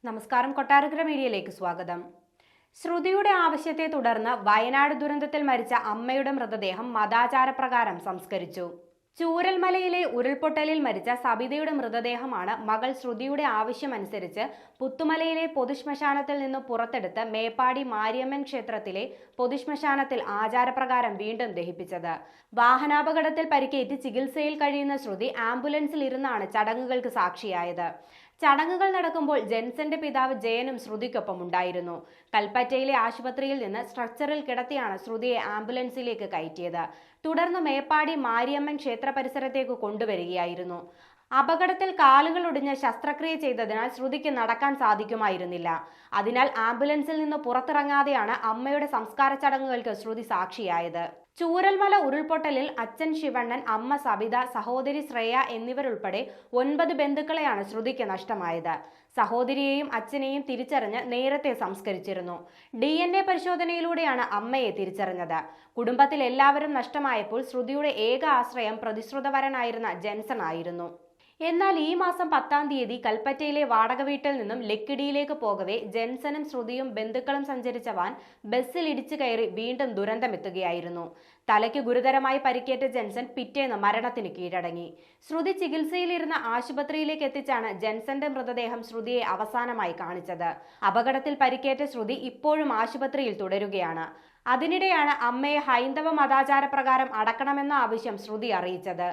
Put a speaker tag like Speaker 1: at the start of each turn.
Speaker 1: നമസ്കാരം. കൊട്ടാരക്കര മീഡിയയിലേക്ക് സ്വാഗതം. ശ്രുതിയുടെ ആവശ്യത്തെ തുടർന്ന് വയനാട് ദുരന്തത്തിൽ മരിച്ച അമ്മയുടെ മൃതദേഹം മതാചാരപ്രകാരം സംസ്കരിച്ചു. ചൂരൽമലയിലെ ഉരുൾപൊട്ടലിൽ മരിച്ച സബിതയുടെ മൃതദേഹമാണ് മകൾ ശ്രുതിയുടെ ആവശ്യമനുസരിച്ച് പുത്തുമലയിലെ പൊതുശ്മശാനത്തിൽ നിന്ന് പുറത്തെടുത്ത് മേപ്പാടി മാരിയമ്മൻ ക്ഷേത്രത്തിലെ പൊതുശ്മശാനത്തിൽ ആചാരപ്രകാരം വീണ്ടും ദഹിപ്പിച്ചത്. വാഹനാപകടത്തിൽ പരിക്കേറ്റ് ചികിത്സയിൽ കഴിയുന്ന ശ്രുതി ആംബുലൻസിൽ ഇരുന്നാണ് ചടങ്ങുകൾക്ക് സാക്ഷിയായത്. ചടങ്ങുകൾ നടക്കുമ്പോൾ ജെൻസന്റെ പിതാവ് ജയനും ശ്രുതിക്കൊപ്പം ഉണ്ടായിരുന്നു. കൽപ്പറ്റയിലെ ആശുപത്രിയിൽ നിന്ന് സ്ട്രക്ചറിൽ കിടത്തിയാണ് ശ്രുതിയെ ആംബുലൻസിലേക്ക് കയറ്റിയത്. തുടർന്ന് മേപ്പാടി മാരിയമ്മൻ ക്ഷേത്ര പരിസരത്തേക്ക് കൊണ്ടുവരികയായിരുന്നു. അപകടത്തിൽ കാലുകൾ ഒടിഞ്ഞ് ശസ്ത്രക്രിയ ചെയ്തതിനാൽ ശ്രുതിക്ക് നടക്കാൻ സാധിക്കുമായിരുന്നില്ല. അതിനാൽ ആംബുലൻസിൽ നിന്ന് പുറത്തിറങ്ങാതെയാണ് അമ്മയുടെ സംസ്കാര ചടങ്ങുകൾക്ക് ശ്രുതി സാക്ഷിയായത്. ചൂരൽമല ഉരുൾപൊട്ടലിൽ അച്ഛൻ ശിവണ്ണൻ, അമ്മ സബിത, സഹോദരി ശ്രേയ എന്നിവരുൾപ്പെടെ 9 ബന്ധുക്കളെയാണ് ശ്രുതിക്ക് നഷ്ടമായത്. സഹോദരിയെയും അച്ഛനെയും തിരിച്ചറിഞ്ഞ് നേരത്തെ സംസ്കരിച്ചിരുന്നു. DNA പരിശോധനയിലൂടെയാണ് അമ്മയെ തിരിച്ചറിഞ്ഞത്. കുടുംബത്തിൽ എല്ലാവരും നഷ്ടമായപ്പോൾ ശ്രുതിയുടെ ഏക ആശ്രയം പ്രതിശ്രുതവരനായിരുന്ന ജെൻസൺ ആയിരുന്നു. എന്നാൽ ഈ മാസം 10-ാം തീയതി കൽപ്പറ്റയിലെ വാടക വീട്ടിൽ നിന്നും ലക്കിടിയിലേക്ക് പോകവെ ജെൻസനും ശ്രുതിയും ബന്ധുക്കളും സഞ്ചരിച്ച വാൻ ബസ്സിൽ ഇടിച്ചു കയറി വീണ്ടും ദുരന്തമെത്തുകയായിരുന്നു. തലയ്ക്ക് ഗുരുതരമായി പരിക്കേറ്റ ജെൻസൺ പിറ്റേന്ന് മരണത്തിന് കീഴടങ്ങി. ശ്രുതി ചികിത്സയിലിരുന്ന ആശുപത്രിയിലേക്ക് എത്തിച്ചാണ് ജെൻസന്റെ മൃതദേഹം ശ്രുതിയെ അവസാനമായി കാണിച്ചത്. അപകടത്തിൽ പരിക്കേറ്റ ശ്രുതി ഇപ്പോഴും ആശുപത്രിയിൽ തുടരുകയാണ്. അതിനിടെയാണ് അമ്മയെ ഹൈന്ദവ മതാചാര പ്രകാരം അടക്കണമെന്ന ആവശ്യം ശ്രുതി അറിയിച്ചത്.